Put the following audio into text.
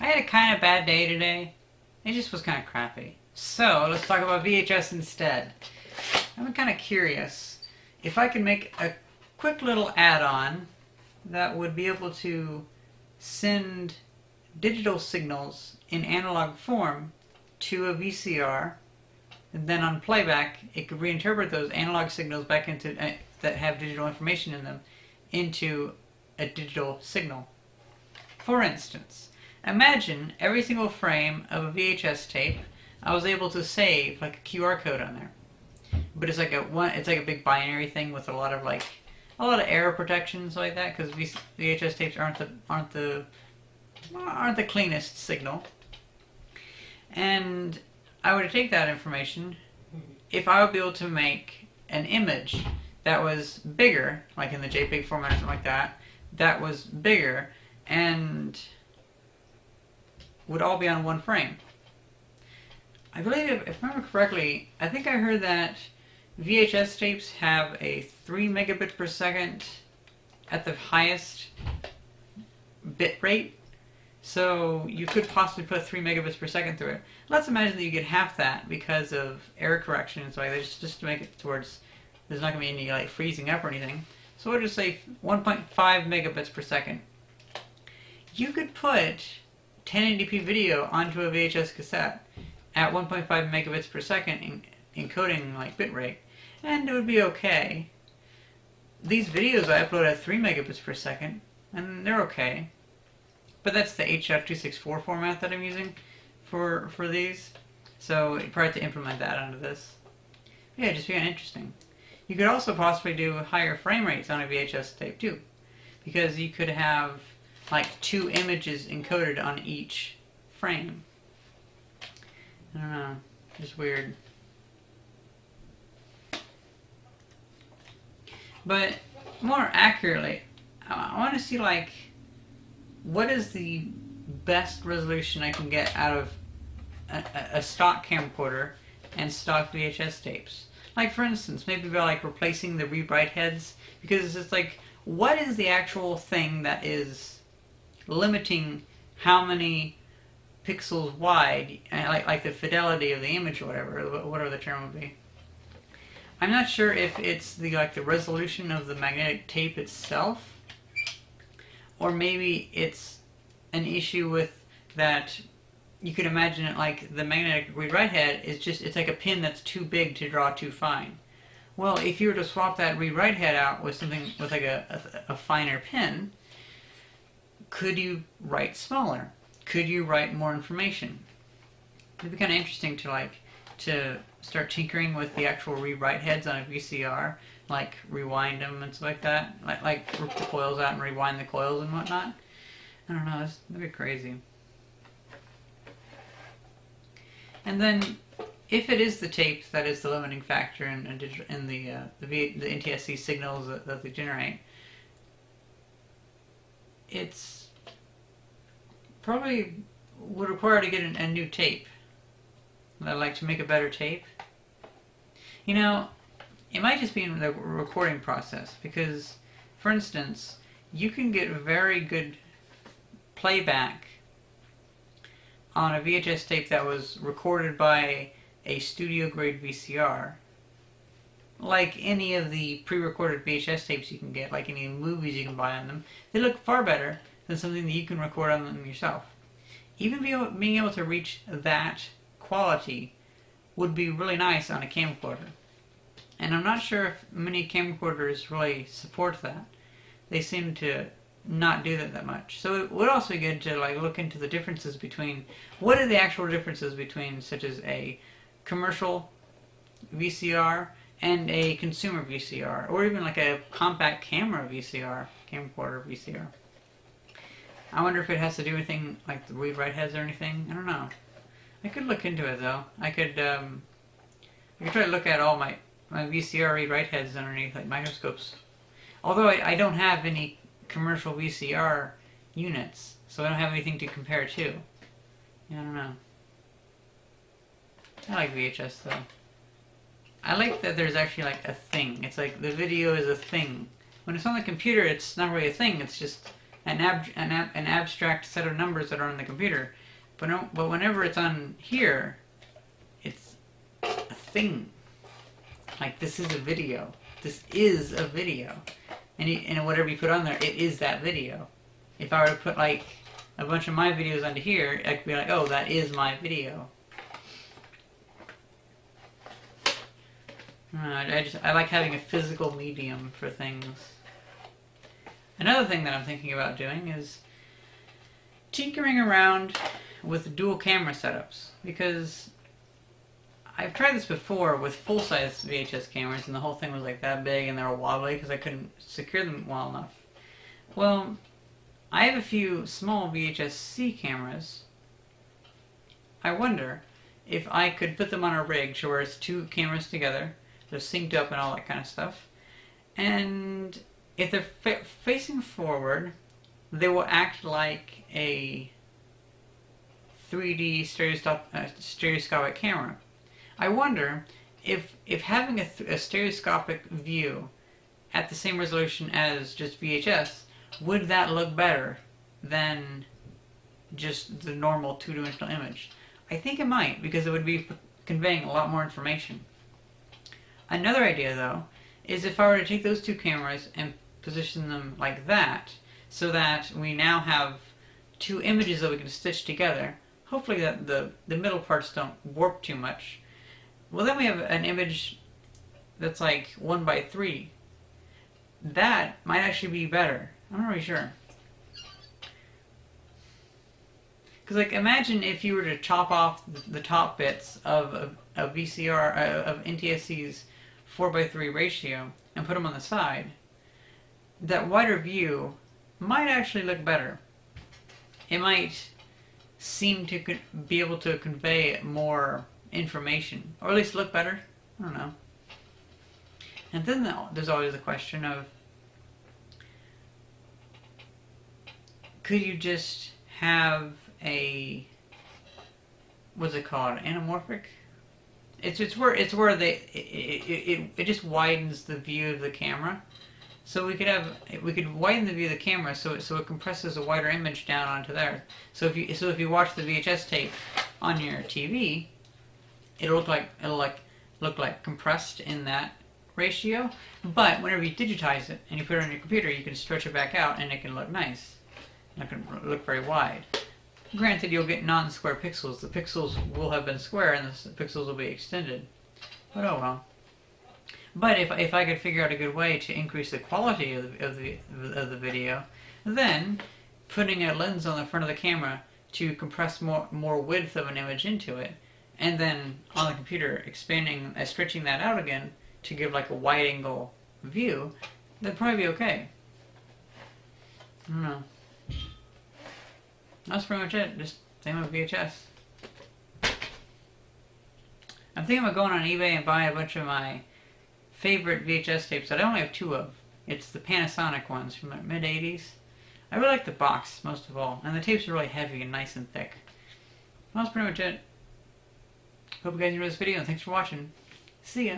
had a kind of bad day today. It just was kind of crappy. So let's talk about VHS instead. I'm kind of curious if I could make a quick little add-on that would be able to send digital signals in analog form to a VCR, and then on playback it could reinterpret those analog signals back into that have digital information in them into a digital signal. For instance, imagine every single frame of a VHS tape I was able to save like a QR code on there. But it's like a big binary thing with a lot of error protections like that, because VHS tapes aren't the cleanest signal. And I would take that information, if I would be able to make an image that was bigger, like in the JPEG format or something like that, that was bigger and would all be on one frame. I believe, if I remember correctly, I think I heard that VHS tapes have a 3 megabits per second at the highest bit rate. So you could possibly put 3 megabits per second through it. Let's imagine that you get half that because of error correction and so like that, just to make it towards there's not going to be any like freezing up or anything. So we'll just say 1.5 megabits per second. You could put 1080p video onto a VHS cassette at 1.5 megabits per second encoding like bitrate, and it would be okay. These videos I upload at 3 megabits per second, and they're okay. But that's the H.264 format that I'm using for these. So you probably have to implement that onto this. Yeah, just being interesting. You could also possibly do higher frame rates on a VHS tape too, because you could have like 2 images encoded on each frame. I don't know, just weird. But more accurately, I want to see like what is the best resolution I can get out of a stock camcorder and stock VHS tapes. Like for instance, maybe by like replacing the read-write heads, because it's like, what is the actual thing that is limiting how many pixels wide, like the fidelity of the image or whatever the term would be. I'm not sure if it's the resolution of the magnetic tape itself, or maybe it's an issue with that. You could imagine it like the magnetic read-write head is it's like a pin that's too big to draw too fine. Well, if you were to swap that read-write head out with something with like a finer pin, could you write smaller? Could you write more information? It'd be kind of interesting to start tinkering with the actual read-write heads on a VCR, like rewind them and stuff like that, like rip the coils out and rewind the coils and whatnot. I don't know, that'd be crazy. And then, if it is the tape that is the limiting factor in the NTSC signals that they generate, it's probably would require to get a new tape. I'd like to make a better tape. You know, it might just be in the recording process, because, for instance, you can get very good playback on a VHS tape that was recorded by a studio grade VCR. Like any of the pre-recorded VHS tapes you can get, like any movies you can buy on them, they look far better than something that you can record on them yourself. Even being able to reach that quality would be really nice on a camcorder. And I'm not sure if many camcorders really support that. They seem to not do that much. So it would also be good to look into the differences between, what are the actual differences between such as a commercial VCR and a consumer VCR, or even like a compact camera VCR, camcorder VCR. I wonder if it has to do anything like the read-write heads or anything. I don't know. I could look into it though. I could try to look at all my VCR read-write heads underneath like microscopes. Although I don't have any commercial VCR units, so I don't have anything to compare to. Yeah, I don't know. I like VHS though. I like that there's actually like a thing. It's like the video is a thing. When it's on the computer, it's not really a thing. It's just an abstract set of numbers that are on the computer. But no, but whenever it's on here, it's a thing. Like, this is a video. This is a video. And whatever you put on there, it is that video. If I were to put, like, a bunch of my videos onto here, I could be like, oh, that is my video. I like having a physical medium for things. Another thing that I'm thinking about doing is tinkering around with dual camera setups, because I've tried this before with full-size VHS cameras and the whole thing was like that big and they were wobbly because I couldn't secure them well enough. Well, I have a few small VHS-C cameras. I wonder if I could put them on a rig to where it's two cameras together, they're synced up and all that kind of stuff, and if they're facing forward, they will act like a 3D stereoscopic camera. I wonder if having a stereoscopic view at the same resolution as just VHS, would that look better than just the normal two-dimensional image? I think it might, because it would be conveying a lot more information. Another idea, though, is if I were to take those two cameras and position them like that, so that we now have two images that we can stitch together. Hopefully that the middle parts don't warp too much. Well, then we have an image that's like 1:3. That might actually be better. I'm not really sure. Because, like, imagine if you were to chop off the top bits of a VCR, of NTSC's 4:3 ratio and put them on the side. That wider view might actually look better. It might seem to be able to convey more information, or at least look better. I don't know. And then there's always the question of, could you just have a, what's it called, anamorphic? It's where it just widens the view of the camera. So we could widen the view of the camera so it compresses a wider image down onto there. So if you watch the VHS tape on your TV, it'll look like compressed in that ratio. But whenever you digitize it and you put it on your computer, you can stretch it back out and it can look nice. It can look very wide. Granted, you'll get non-square pixels. The pixels will have been square and the pixels will be extended. But oh well. But if I could figure out a good way to increase the quality of the video, then putting a lens on the front of the camera to compress more width of an image into it, and then on the computer stretching that out again to give like a wide angle view, that'd probably be okay. I don't know. That's pretty much it. Just same with VHS. I'm thinking about going on eBay and buying a bunch of my favorite VHS tapes that I only have two of. It's the Panasonic ones from the mid-80s. I really like the box most of all, and the tapes are really heavy and nice and thick. Well, that's pretty much it. Hope you guys enjoyed this video, and thanks for watching. See ya!